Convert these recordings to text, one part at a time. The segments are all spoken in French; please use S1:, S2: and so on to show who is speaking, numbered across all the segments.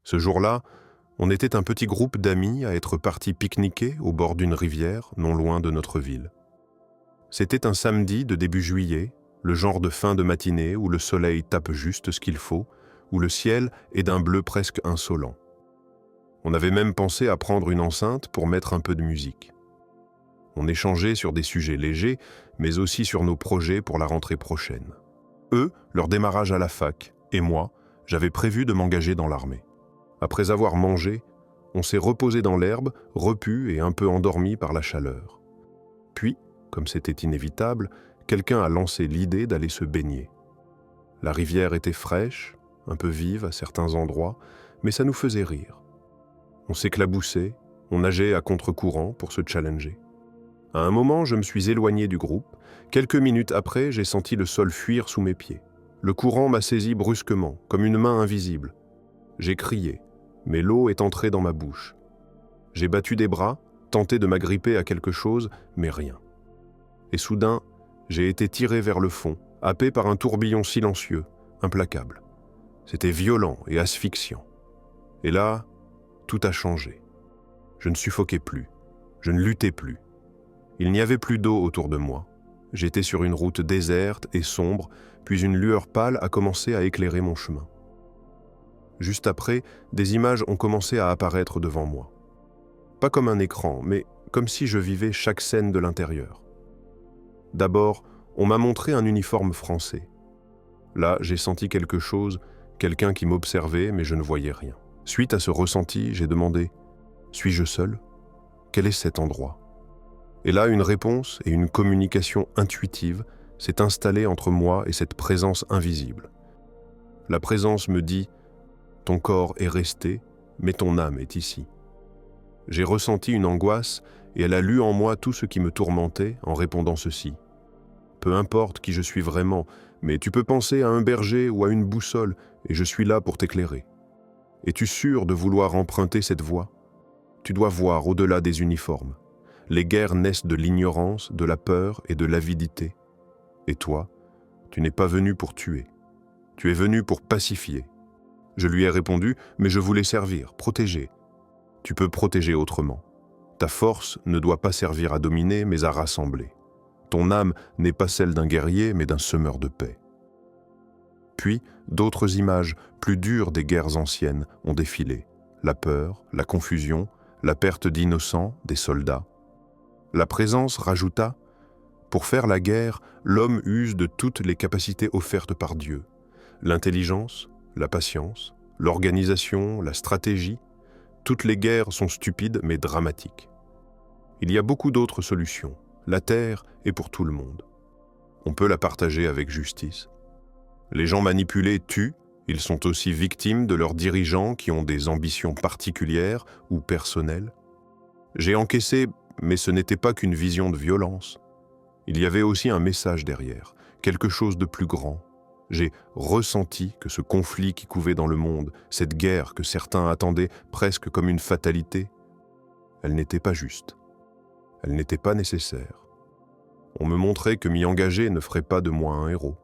S1: Ce jour-là, on était un petit groupe d'amis à être partis pique-niquer au bord d'une rivière non loin de notre ville. C'était un samedi de début juillet, le genre de fin de matinée où le soleil tape juste ce qu'il faut, où le ciel est d'un bleu presque insolent. On avait même pensé à prendre une enceinte pour mettre un peu de musique. On échangeait sur des sujets légers, mais aussi sur nos projets pour la rentrée prochaine. Eux, leur démarrage à la fac, et moi, j'avais prévu de m'engager dans l'armée. Après avoir mangé, on s'est reposé dans l'herbe, repu et un peu endormi par la chaleur. Puis, comme c'était inévitable, quelqu'un a lancé l'idée d'aller se baigner. La rivière était fraîche, un peu vive à certains endroits, mais ça nous faisait rire. On s'éclaboussait, on nageait à contre-courant pour se challenger. À un moment, je me suis éloigné du groupe. Quelques minutes après, j'ai senti le sol fuir sous mes pieds. Le courant m'a saisi brusquement, comme une main invisible. J'ai crié, mais l'eau est entrée dans ma bouche. J'ai battu des bras, tenté de m'agripper à quelque chose, mais rien. Et soudain, j'ai été tiré vers le fond, happé par un tourbillon silencieux, implacable. C'était violent et asphyxiant. Et là, tout a changé. Je ne suffoquais plus, je ne luttais plus. Il n'y avait plus d'eau autour de moi. J'étais sur une route déserte et sombre, puis une lueur pâle a commencé à éclairer mon chemin. Juste après, des images ont commencé à apparaître devant moi. Pas comme un écran, mais comme si je vivais chaque scène de l'intérieur. D'abord, on m'a montré un uniforme français. Là, j'ai senti quelque chose, quelqu'un qui m'observait, mais je ne voyais rien. Suite à ce ressenti, j'ai demandé « Suis-je seul ? Quel est cet endroit ?» Et là, une réponse et une communication intuitive s'est installée entre moi et cette présence invisible. La présence me dit « Ton corps est resté, mais ton âme est ici. » J'ai ressenti une angoisse et elle a lu en moi tout ce qui me tourmentait en répondant ceci. « Peu importe qui je suis vraiment, mais tu peux penser à un berger ou à une boussole et je suis là pour t'éclairer. Es-tu sûr de vouloir emprunter cette voie ? Tu dois voir au-delà des uniformes. Les guerres naissent de l'ignorance, de la peur et de l'avidité. Et toi, tu n'es pas venu pour tuer. Tu es venu pour pacifier. » Je lui ai répondu, mais je voulais servir, protéger. Tu peux protéger autrement. Ta force ne doit pas servir à dominer, mais à rassembler. Ton âme n'est pas celle d'un guerrier, mais d'un semeur de paix. Puis, d'autres images, plus dures des guerres anciennes, ont défilé. La peur, la confusion, la perte d'innocents, des soldats. La présence rajouta « Pour faire la guerre, l'homme use de toutes les capacités offertes par Dieu. L'intelligence, la patience, l'organisation, la stratégie. Toutes les guerres sont stupides mais dramatiques. Il y a beaucoup d'autres solutions. La terre est pour tout le monde. On peut la partager avec justice. Les gens manipulés tuent, ils sont aussi victimes de leurs dirigeants qui ont des ambitions particulières ou personnelles. J'ai encaissé, mais ce n'était pas qu'une vision de violence. Il y avait aussi un message derrière, quelque chose de plus grand. J'ai ressenti que ce conflit qui couvait dans le monde, cette guerre que certains attendaient presque comme une fatalité, elle n'était pas juste. Elle n'était pas nécessaire. On me montrait que m'y engager ne ferait pas de moi un héros,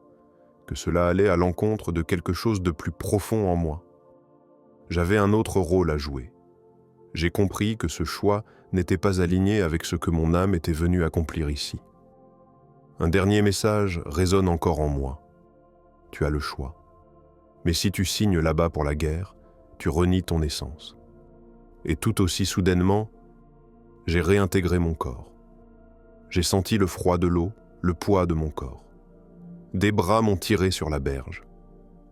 S1: que cela allait à l'encontre de quelque chose de plus profond en moi. J'avais un autre rôle à jouer. J'ai compris que ce choix n'était pas aligné avec ce que mon âme était venue accomplir ici. Un dernier message résonne encore en moi. Tu as le choix. Mais si tu signes là-bas pour la guerre, tu renies ton essence. Et tout aussi soudainement, j'ai réintégré mon corps. J'ai senti le froid de l'eau, le poids de mon corps. Des bras m'ont tiré sur la berge.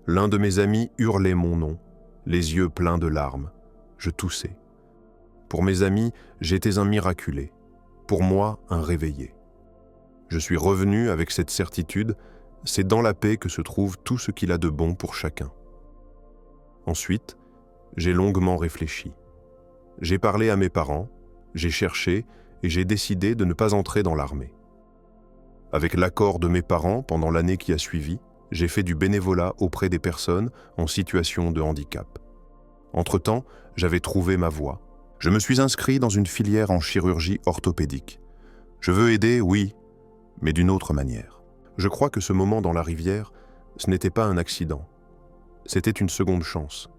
S1: L'un de mes amis hurlait mon nom, les yeux pleins de larmes. Je toussais. Pour mes amis, j'étais un miraculé. Pour moi, un réveillé. Je suis revenu avec cette certitude, c'est dans la paix que se trouve tout ce qu'il a de bon pour chacun. Ensuite, j'ai longuement réfléchi. J'ai parlé à mes parents, j'ai cherché et j'ai décidé de ne pas entrer dans l'armée. Avec l'accord de mes parents, pendant l'année qui a suivi, j'ai fait du bénévolat auprès des personnes en situation de handicap. Entre-temps, j'avais trouvé ma voie. Je me suis inscrit dans une filière en chirurgie orthopédique. Je veux aider, oui, mais d'une autre manière. Je crois que ce moment dans la rivière, ce n'était pas un accident. C'était une seconde chance.